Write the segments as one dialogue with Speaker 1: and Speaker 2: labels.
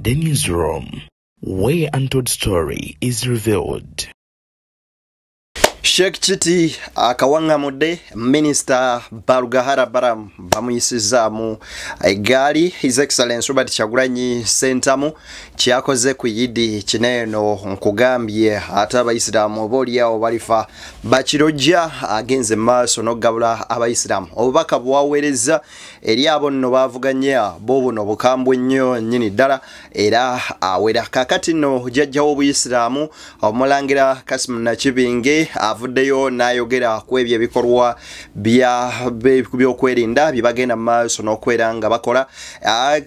Speaker 1: The Newsroom, where untold story is revealed.
Speaker 2: Sheikh Chiti akawanga mode Minister Barugahara Baram bamuyisizamu egali His Excellency Robert Kyagulanyi Ssentamu kyakoze ku yidi kineno nkugambye ate abayisilamu boliawo balifa bakirojja agenze maaso n'ogabula abayisilamu obubaka bwaweereza eri abo nno bavuganya bo buno bukambwe nnyo nnyini ddala era awera kakati nno jjajjawo obuyisilamu omulangira Kasimu Nakibinge avuddeyo n'ayogera ku ebyo ebikolwa by'okwerinda bye bagenda mu maaso n'okwera nga bakola.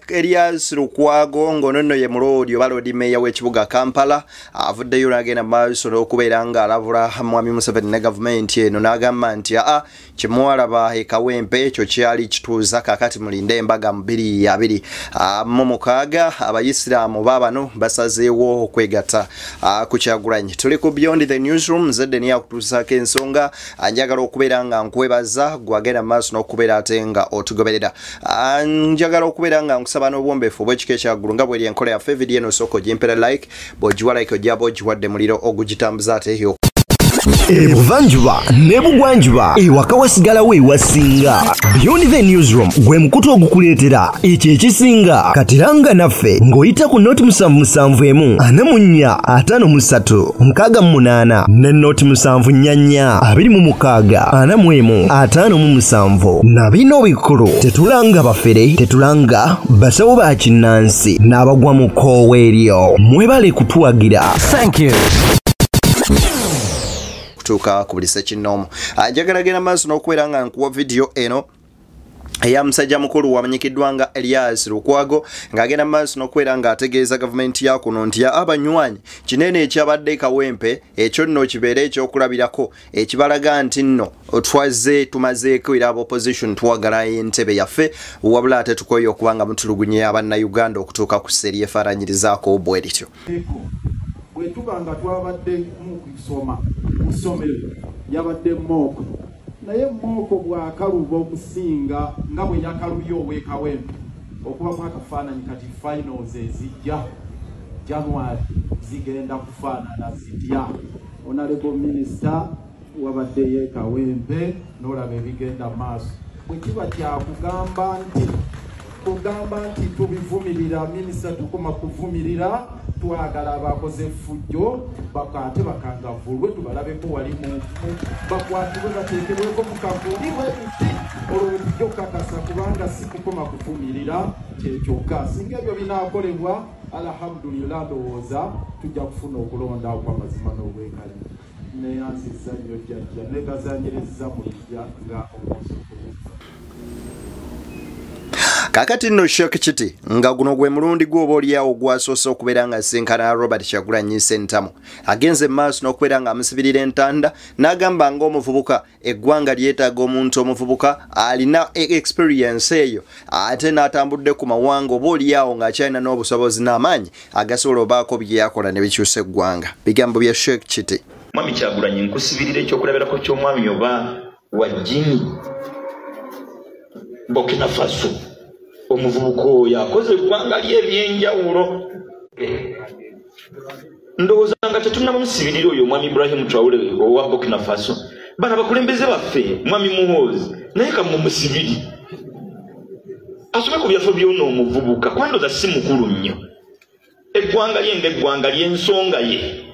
Speaker 2: Erias Lukwago ngono nno ye mulodi oba lodi meya w'ekibuga Kampala avuddeyo n'agenda mu maaso n'okubeera nga alabula Mwami Museveni ne gavumenti eno n'agamba nti kimwalaba e Kawempe ekyo kyali kituuza kakati mulinde embaga mu 2026 abayisiraamu baabano basazeewo okwegatta ku Kyagulanyi. Tuli ku Beyond the Newsroom zedde yakutuusako ensonga njagala okubeera nga nkwebaza gwagenda mu maaso n'okubeera ate nga otugoberera. Njagala okubeera nga nkusaba n'obwombeefu obw'ekika ekyaggulu nga bw'eri enkola yaffe vidiyo eno sooka ogimpera like bw'ogiwa like ojjaba ogiwadde muliro ogugitambuza ate yo
Speaker 3: Ebuvanjuba nebugwanjuba ewaka wasigalawo ewasinga. Beyond the Newsroom gwe mukutu ogukuleetera ekyo ekisinga katiranga naffe ng'oyita ku noti 771 44 53 ne noti 744 26 41 na bino bikulu tetulanga bafere tetulanga basawo ba kinnansi n'abagwa mu koowa eryo mwebale kutuwagira. Thank you.
Speaker 2: Tuka kubulisa kinomo ajagalagena maaso n'okubeera nga nkuwa video eno eya musajja mukulu wamanyikiddwa nga Erias Lukwago ng'agenda maaso n'okubeera nga ategeeza gavumenti ya kuno nti abanywanyi kinene ekyabadde Kawempe ekyo nno kibeera ekyokulabirako ekibalaga nti nno tumazeeko era opposition twagala entebe yaffe wabula ate tukoye okubanga mutulugunye abannayuganda okutuuka ku sseri efaananyirizaako bwe lityo.
Speaker 4: Bwetubanga twabadde mu kusoma musomero yabadde moko naye moko bwakaluba okusinga nga bwe yakalubya ow'e Kawempe okuba mwakafaananyi kati finals ezijja January zigenda kufaanana zitya. Honorable Minister wabaddeyo e Kawempe n'olaba ebigenda maaso bwe kiba kyakugamba nti tubivumirira minisita tukoma kuvumirira twagala abakoze fujjo bakate bakangavulwe tubalabeko wali mu bakwatibwe bateekebweko mu kavulibwe nti olwo tujja okukakasa kubanga si kukoma kuvumirira kyekyokka singa ebyo binaakolebwa alhamdulillah ndowooza tujja kufuna okulonda okw'amazima n'obwekali. Neyanziza nnyo jjajja negazanyiriza mu lujja nga omusuku.
Speaker 2: Kakati nno Sheikh Chiti nga guno gwe mulundi gwoba oliawo gwasoose okubeera nga senkana Robert Kyagulanyi Ssentamu agenze maaso n'okubeera nga amusibirira entanda n'agamba ng'omuvubuka eggwanga lyetaaga omuntu omuvubuka alina experience eyo ate n'atambudde ku mawanga oba oliawo ng'akyalina n'obusobozi n'amaanyi agasobola obaako bye yakola ne bikyusa eggwanga. Bigambo bya Sheikh Chiti.
Speaker 5: Mwami Kyagulanyi nkusibirira ekyokulabirako ky'omwami oba wa Guinea Burkina Faso omuvubuka oyo akoze eggwanga ly'ebyenjawulo. Ndowooza nga tetunnamusibirira oyo omwami Ibrahim Traore owa Burkina Faso bano abakulembeze baffe mwami Muhoozi naye kamumusibiri asome ku byaffe by'ono omuvubuka kwandoza si mukulu nnyo eggwanga lye ng'eggwanga ly'ensonga ye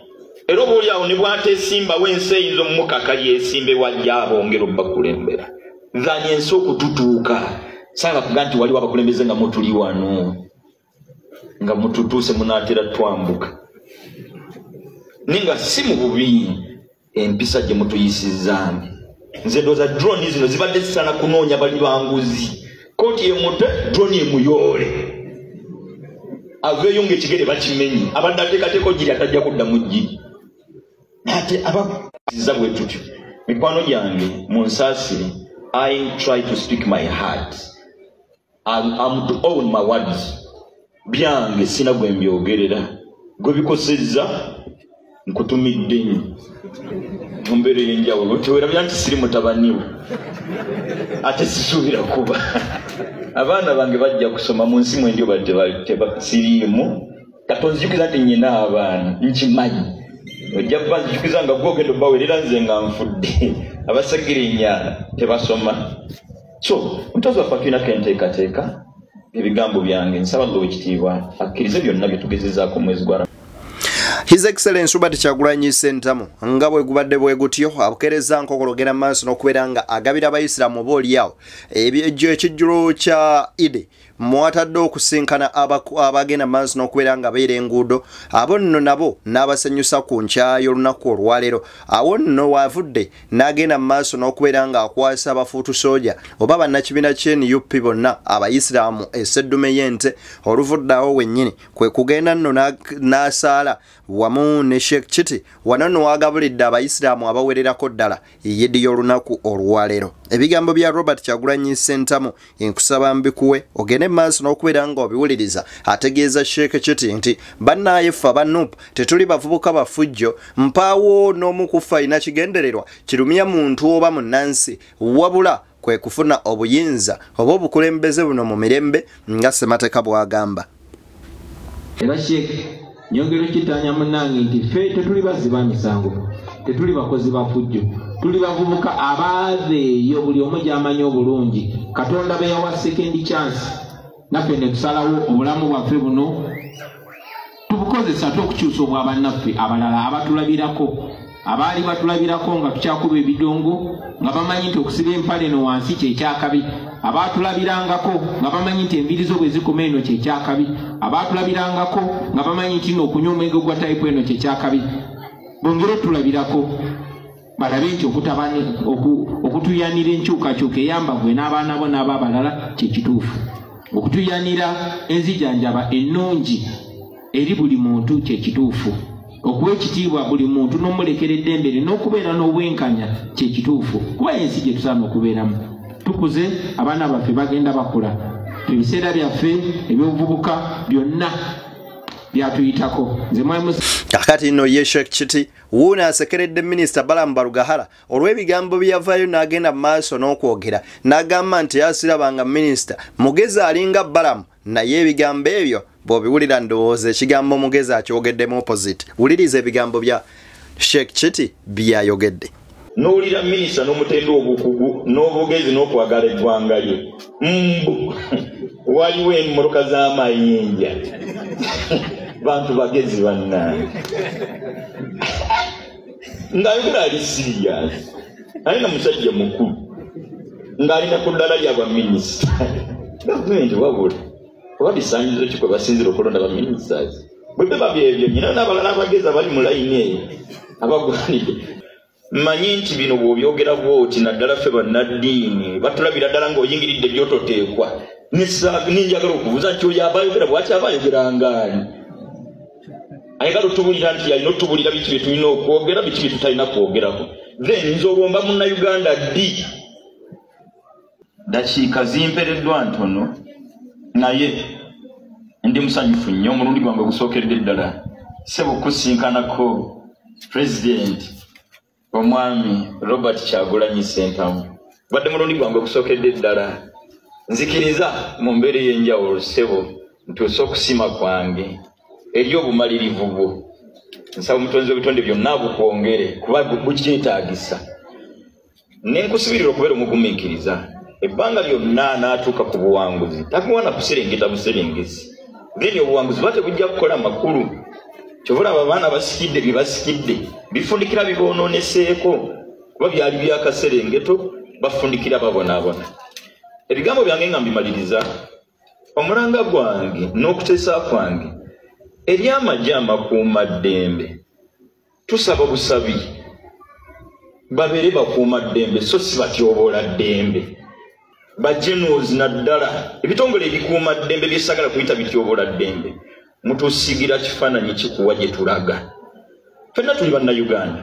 Speaker 5: era oba oliawo ne bw'ateesimbawo ensi eyinza omumukaka lyesimbe wajja abongera obbakulembera zanya ensi okututuuka sanga kuga nti waliwo abakulembeze nga mutuli wano nga mututuuse munaatera twambuka ninga si mu bubi empisa gye mutuyisizzaambi. Nze ndowooza drone zino zibadde zisana kunoonya bali banguzi kooti emute drone emuyoole aveeyo ng'ekigere bakimenyi abadde ateekateeko giri atajja kuddamu giri ate abazizza bwe tutyo. Mikwano gyange munsaasire I try to speak my heart. I'm to own my words. Byange sina gwe mbyogerera gwe bikosezza nkutumidde nnyo mu mbeera ey'enjawulo tewerabya nti siri mutabaniwe ate sisuubira kuba abaana bange bajja kusoma mu nsi mwe ndio siriimu katonzijukiza nti nyina abaana nkimanyi ojja banzijukiza nga gwogendo bawerera nze nga nfudde abasegirinya tebasoma so omutozi waffe atulina kenteekateeka ebigambo byange nsaba lwekitiibwa akkirize byonna bye tugezezaako omwezi gwa
Speaker 2: His Excellency Robert Kyagulanyi Ssentamu nga bwe gubadde bwe gutyo abukereza nkokologera maaso n'okubeera nga agabira abayisiraamu boolyawo ekijjulo kya Idi mwatadde okusinkana abagenda maaso n'okubeera nga beera enguudo abo nno nabo n'abasanyusa ku nkya y'olunaku olwaleero awo nno waavudde n'agenda maaso n'okubeera nga akwasa abafuutu sooja oba bannakibiina ky'NUP bonna abayisiraamu esseddume y'ente oluvuddeawo wennyini kwe kugenda nno n'asaala wamu ne Sheikh Chiti wano nno wagabulidde abayisiraamu abawererako ddala Yidi y'olunaku olwaleero ebigambo bya Robert Kyagulanyi Ssentamu enkusaba mbikuwe ogende maaso n'okubeera nga obiwuliriza ategeeza Sheikh Chiti nti bannaaye ffe aba NUP tetuli bavubuka bafujjo mpaawo n'omu kufa alina kigendererwa kirumya muntu oba munnansi wabula kwe kufuna obuyinza oba obukulembeze buno mu mirembe nga Ssemateeka bw'agamba.
Speaker 6: Era Sheikh nyongero kitanya munange nti ffe tetuli baziba misango tetuli bakozi bafujjo tuli bavubuka abazeeyo buli omu gy'amanyi obulungi Katonda be yawa second chance naffe ne tusalawo obulamu bwaffe buno tubukozesa okukyusa obwabannaffe abalala abatulabirako abaali batulabirako nga tukyakuba ebidongo nga bamanyi nti okusiba empale no wansi kyekyakabi abatulabirangako nga bamanyi nti embirizo bwe zikoma eno kyekyakabi abatulabirangako nga bamanyi nti n'okunywa omwenge gwa tayipu eno kyekyakabi bongere tulabirako balabe nti okutuyanira enkyukakyuka eyamba gwe n'abaana bo n'abaabalala kyekituufu okutuyanira enzijanjaba ennungi eri buli muntu kyekituufu okuwa ekitiibwa buli muntu n'omulekera eddembere n'okubeera n'obwenkanya kyekituufu kuba ensi gye tusaana okubeeramu tukuze abaana baffe bagenda bakula ebiseera byaffe ebyobuvubuka byonna byatuyitako nze mwami
Speaker 2: kakati nno ye Sheikh Chiti wuuna asekeredde Minisita Balamu Barugahara olw'ebigambo byavaayo n'agenda mu maaso n'okwogera n'agamba nti yasirabanga minisita mugezi alinga Balamu naye ebigambo ebyo bw'obiwulira ndowooza ekigambo mugezi akyogeddemu opposite wuliriza ebigambo bya Sheikh Chiti byayogedde
Speaker 5: n'owulira minisita n'omutendo obukugu n'obugezi n'okwagala eggwanga lye waliwo emmoloka z'amayinja bantu bagezi bannange ng'ayogera ali sirias alina musajja mukulu ng'alina ku ddala ly'abaminisita gavumenti wabula oba bisanyizo ki kwe basinzira okulonda baminisiters bwe biba byebyo nyina n'abalala abagezi abali mu layini eyo abagwanidde mmanyi nti bino bw'obyogera bw'oti naddala ffe bannaddiini batulabira ddala ng'oyingiridde byototeekwa ninjagala okubuuza nti oyo abayogera bwaki abayogerangaani ayagala otubulira nti alina otubulira biki bye tulina okwogera biki bye tutalina kwogerako then nze olwomba munnayuganda ddi dakiika zimpereddwa ntono naye ndi musanyufu nnyo omulundi gwange gusookedde ddala sebo kusinkanako pulezidenti omwami Robert Kyagulanyi Ssentamu badde mulundi gwange gusookedde ddala nzikiriza mu mbeera ey'enjawulo sebo ntuuse okusima kwange eri obumalirivu bwo nsaba omutonzi w'ebitonde byonna bukwongere kuba bukyetaagisa nenkusubirira okubeera omugumiikiriza ebbanga lyonna n'atuuka ku buwanguzi takuwana kuserengeta buserengesi then obuwanguzi bwa tebujja kukola makulu kyovula abo abaana basikidde bye basikidde bifundikira bibonooneseeko kuba byali byakaserengeto bafundikira babonaabona ebigambo byange nga mbimaliriza omulanga gwange n'okuteesa kwange eri amagye amakuumaddembe tusaba busabi babeere bakuumaddembe so si batyoboola ddembe bajenuzi naddala ebitongole ebikuumaddembe byesagala kuyita bityoboola ddembe mutusigira kifaananyi kikuwa gye tulaga ffenna tuli bannayuganda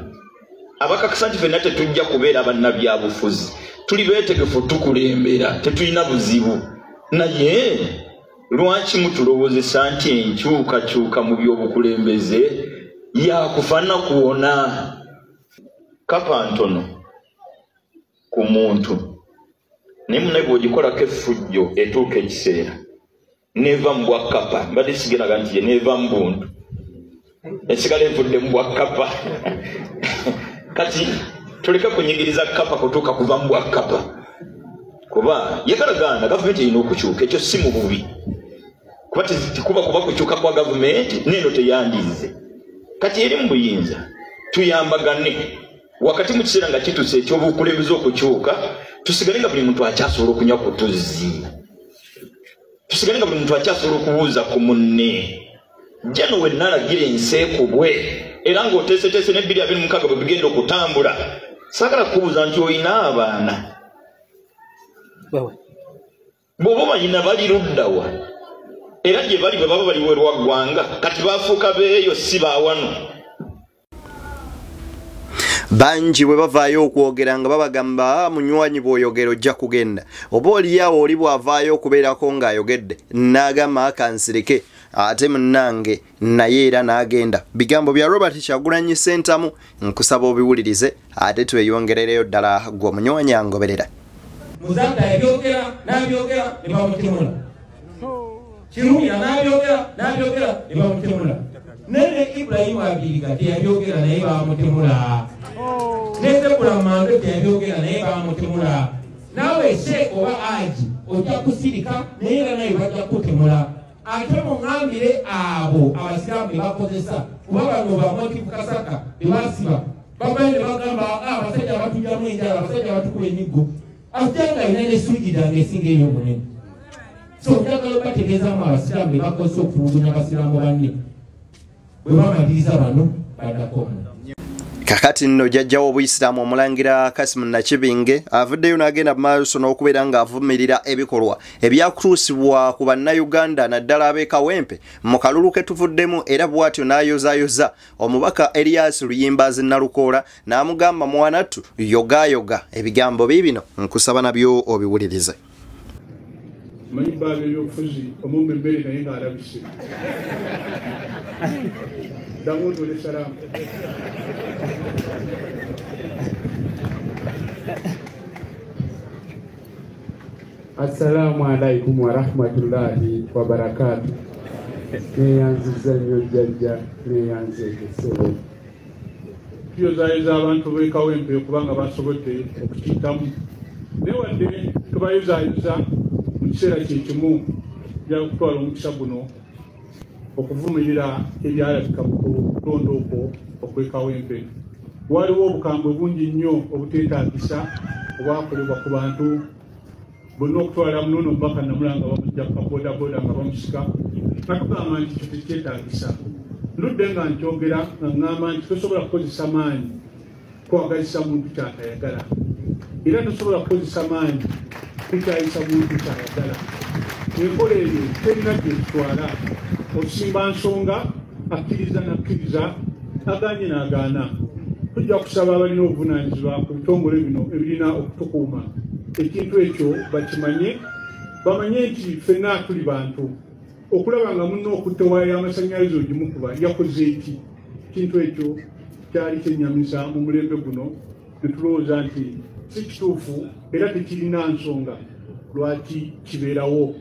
Speaker 5: abakakasa nti ffenna tetujja kubeera bannabyabufuzi tuli beetegefu tukulembera tetulina buzibu naye lwaki mutulowoozesa nti enkyukakyuka mu by'obukulembeze yakufaana kuwona kapa ntono ku muntu naye munaye bw'ogikolako effujjo etuuka ekiseera neva mbwa kapa mbadde sigeraga nti ye neva mbundu esigala envudde mbwa kapa kati tuleka kunyigiriza kapa kutuuka kuva mbwa kapa kuba yagalagana gavumenti erina okukyuka ekyo si mu bubi kuba tikuba kukyuka kwa gavumenti neno teyandize kati eri mu buyinza tuyambagane wakati mu kiseera nga kituse ekyobukulembeze okukyuka tusigale nga buli muntu akyasobola okunywa ku tuzzi tusigale nga buli muntu akyasobola okubuuza ku munne jano we nalagira enseekubwe era ng'oteeseteese ne 2026 bwe bigenda okutambula saagala kubuuza nti olina abaana bw'oba banyina bali luddawa era gye bali bwe baba bali werwa ggwanga kati baafuuka beeyo si baawano
Speaker 2: banji bwe bavaayo okwogera nga babagamba munywanyi bw'oyogera ojja kugenda oba oliawo oli bw'avaayo okubeerako ng'ayogedde n'agamba akansirike ate munnange naye era n'agenda bigambo bya Robert Kyagulanyi Ssentamu nkusaba obiwulirize ate tweyongerereyo ddala gwe omunywanyi angoberera
Speaker 7: Muzanda yabyogera n'abyogera ne bamutemula Kirumya n'abyogera ne bamutemula nene Ibrahimu Abiriga teyabyogera naye bamutemula Nezebula Mando teyabyogera naye bamutemula nawe Sheikh oba Aji ojja kusirika naye naye bajja kutemula ate mungambire abo abasiramu bakozesa kuba bano bamotivu kasaka bebasiba babaine bagamba abasajja batujjamu enjala abasajja batukuba emiggo atanga inene sujida ngesinga eyo munene so njagala bategeezaamu abasiramu bebakozesa okufulugunya abasiramu banne bwe bamaliriza bano baddako
Speaker 2: kakati nno jjajjawo obuyisiraamu omulangira Kasimu Nakibinge avuddeyo n'agenda mu maaso n'okubeera ng'avumirira ebikolwa ebyakutuusibwa ku bannayuganda naddala ab'e Kawempe mu kalulu ke tuvuddemu era bw'atyo n'ayozaayoza omubaka Elias Luyimbazi Nalukoola n'amugamba mwanattu yogayoga ebigambo biibino nkusaba nabyo obiwulirize
Speaker 8: manyi baabe ebyobufuzi omumbe emmere naye ng'alabise Dawood alayhi salam. Assalamu alaikum wa rahmatullahi wa barakatuh. Neyanziza nnyo jjajja neyanze ekisebo. Tuyozaayeza abantu b'e Kawempe okubanga basobodde okukiyitamu. Newadde tubayozaayoza mu kiseera kye kimu bya kutwala omukisa guno okuvumirira ebyalabika mu kulonda okwo okw'e Kawempe. Waliwo obukambwe bungi nnyo obuteetaagisa obwakolebwa ku bantu bonna okutwala munono omubaka Namulanga bamujja ku kaboodabooda nga bamusika natugamba nti kyo tekyetaagisa. Ndudde nga nkyogera nga ŋŋamba nti tosobola kukozesa maanyi kwagazisa muntu kyatayagala era tosobola kukozesa maanyi kukyayisa muntu kyayagala. Enkola eyo terina gyetutwala okusimba nsonga akkiriza nakkiriza aganye n'agaana. Tujja kusaba abalina obuvunaanyizibwa ku bitongole bino ebirina okutukuuma ekintu ekyo bakimanye bamanye nti ffenna tuli bantu okulaba nga munno okutte waya y'amasannyalaze ogimukuba yakoze eki. Ekintu ekyo kyali kyennyamiza mu mulembe guno ne tulowooza nti si kituufu era tekirina nsonga lwaki kibeerawo.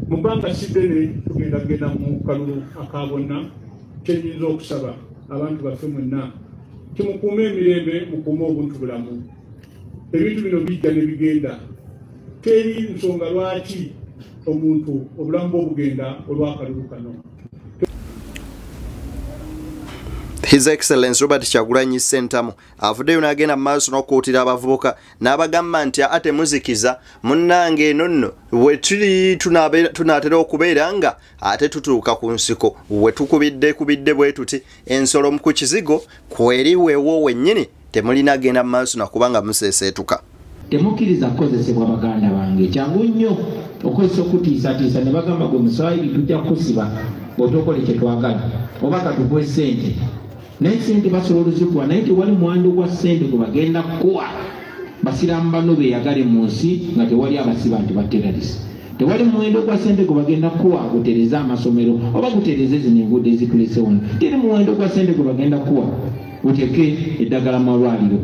Speaker 8: Mu bbanga si ddene tugenda mu kalulu aka bonna kyenyinza okusaba abantu baffe mwenna kimukuume emirembe mukuume obuntu bulamu. Ebintu bino bijja ne bigenda teri nsonga lwaki omuntu obulamu bwe obugenda olw'akalulu kano.
Speaker 2: His Excellency Robert Kyagulanyi Ssentamu avuddeyo n'agenda mu maaso n'okuutira abavubuka n'abagamba nti ate muzikiza munnange eno nno we tuli tunaatera okubeera nga ate tutuuka ku nsiko we tukubidde bwe tuti ensolo ku kizigo kweri weewo wennyini temulina agenda mu maaso nakubanga museeseetuka.
Speaker 6: Temukkiriza kukozesebwa baganda bange kyangu nnyo okozesa okutiisatiisa ne bagamba gwe muswayiri tujja kusiba bw'otokole kye twagala oba katukuwe ssente naye ssente basobola ozikuwa naye tewali muwando gwa ssente gwe bagenda kukuwa basiramu bano beeyagale mu nsi nga tewali abasiba nti baterarisi. Tewali muwendo gwa ssente gwe bagenda kukuwa gutereze amasomero oba gutereze zino enguudo ezitulese wano. Teri muwendo gwa ssente gwe bagenda kukuwa uteeke eddagala mu malwaliro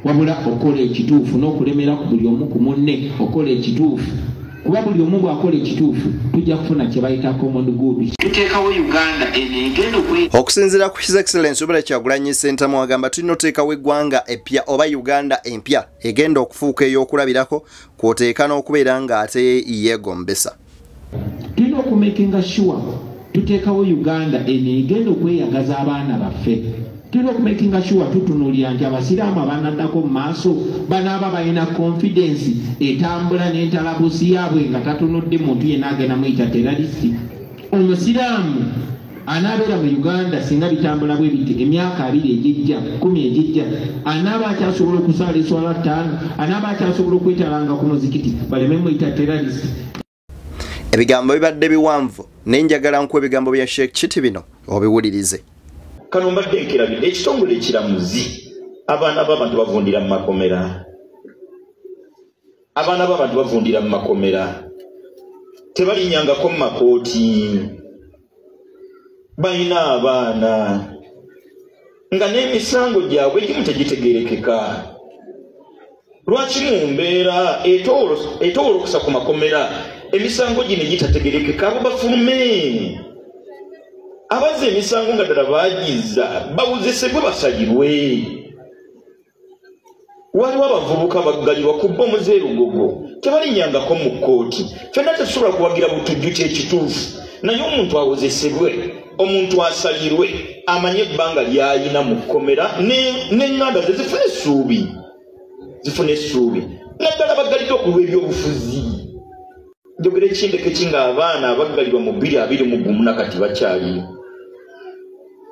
Speaker 6: wabula okola ekituufu n'okulemera ku buli omu ku munne okola ekituufu kuba buli omu bw'akola ekituufu tujja kufuna kye bayita common good. Tuteekawo Uganda enegenda
Speaker 2: okusinziira ku His Excellency Robert Kyagulanyi Ssentamu agamba tulina oteekawo eggwanga eppya oba Uganda empya egenda okufuuka ey'okulabirako kw'oteeka n'okubeera ng'ate yeegombesa.
Speaker 6: Tulina okumakinga sure tuteekawo Uganda enegenda okweyagaza abaana baffe. Tulina okumakinga sure tutunuulira nti abasiraamu abanaddako mu maaso banaaba balina confidence etambula n'entalabusi yaabwe nga tatunudde muntu yenna agenda muyita terroristi. Omusiraamu anaabeera mu Uganda singa bitambula bwe biti emyaka 2 egijja 10 egijja anaaba akyasobola okusala eswala 5 anaaba akyasobola okwetalanga ku muzikiti baleme muyita terroristi.
Speaker 2: Ebigambo bibadde biwanvu n'enjagala nku ebigambo bya Sheikh Kiti bino obiwulirize.
Speaker 5: Kano mbadde nkirabidde ekitongole ekiramuzi abaana b'abantu bavundira mu makomera. Abaana b'abantu bavundira mu makomera tebalinyangako mu makooti. Balina abaana nga n'emisango gyabwe egimu tegitegerekeka. Lwaki mu mbeera etowolokosa ku makomera emisango gino gitategerekeka abo bafulume? Abaze emisango nga ddala baagizza bawuzesebwe basalirwe. Waliwo abavubuka baggalirwa ku bbomu z'erugogo tebalinyangako mu kkooti. Ffenna tetusobola kuwagira butujju ky'ekituufu naye omuntu awozesebwe omuntu asalirwe amanye ebbanga ly'ayina mu kkomera n'eŋŋanda ze zifune essuubi naddala baggalidde okulwa ebyobufuzi. Njogera ekindeke kinga abaana abaggalirwa mu 2021 nakati bakyali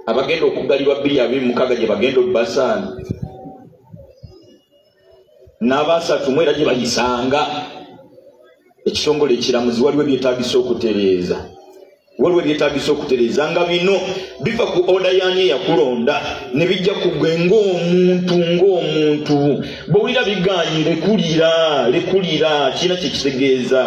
Speaker 5: abagenda okuggalirwa 2026 gye bagenda Basaani n'abasatu mwera gye bayisanga. Ekitongole ekiramuzi waliwo ebyetaagisa okutereeza nga bino biva ku oda yaani eyakulonda ne bijja ku gwe ng'omuntu bw'owulira biganye lekulira kirina kye kitegeeza.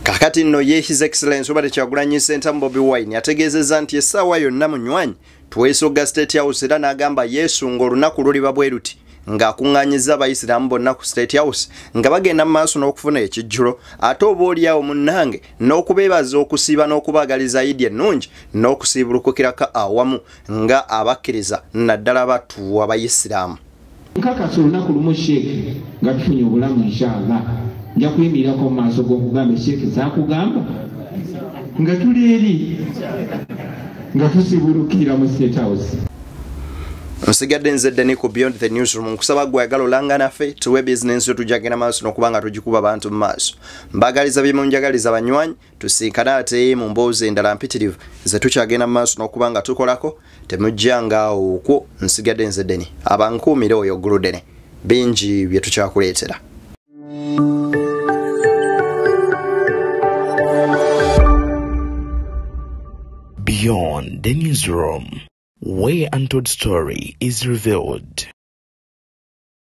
Speaker 2: Kakati nno ye His Excellency Robert Kyagulanyi Ssentamu Bobi Wine yategeezezza nti essaawa yonna munywanyi twesoga State House era n'agamba yeesunga olunaku luliba bwe luti ng'akuŋŋaanyizza abayisiraamu bonna ku State House nga bagenda mu maaso n'okufuna ekijjulo ate obaolyawo munnange n'okubeebaza okusiiba n'okubaagaliza Idi ennungi n'okusiibulukukirako awamu nga abakkiriza naddala battu abayisiraamu.
Speaker 6: Nkakasa olunaku lumu Sheikh nga tufunye obulamu inshallah nja kuyimirirako mu maaso g'okugamba Sheikh zaakugamba nga tuli eri nga tusiibulukira mu State House.
Speaker 2: Nsigadde nzedde ne ku Beyond the Newsroom nkusaba gwe ayagala olanga naffe tuwe bizinensi yo tujjagenda maaso n'okuba nga tugikuba abantu mu maaso. Mbagaliza bye munjagaliza banywanyi tusinkana ate mu mboozi endala mpitirivu ze tukyagenda mu maaso n'okuba nga tukolako temujjanga okwo. Nsigadde nzedde ni abankuumire oyo Guludene bingi bye tukyakuleetera.
Speaker 1: Beyond the Newsroom, where untold story is revealed.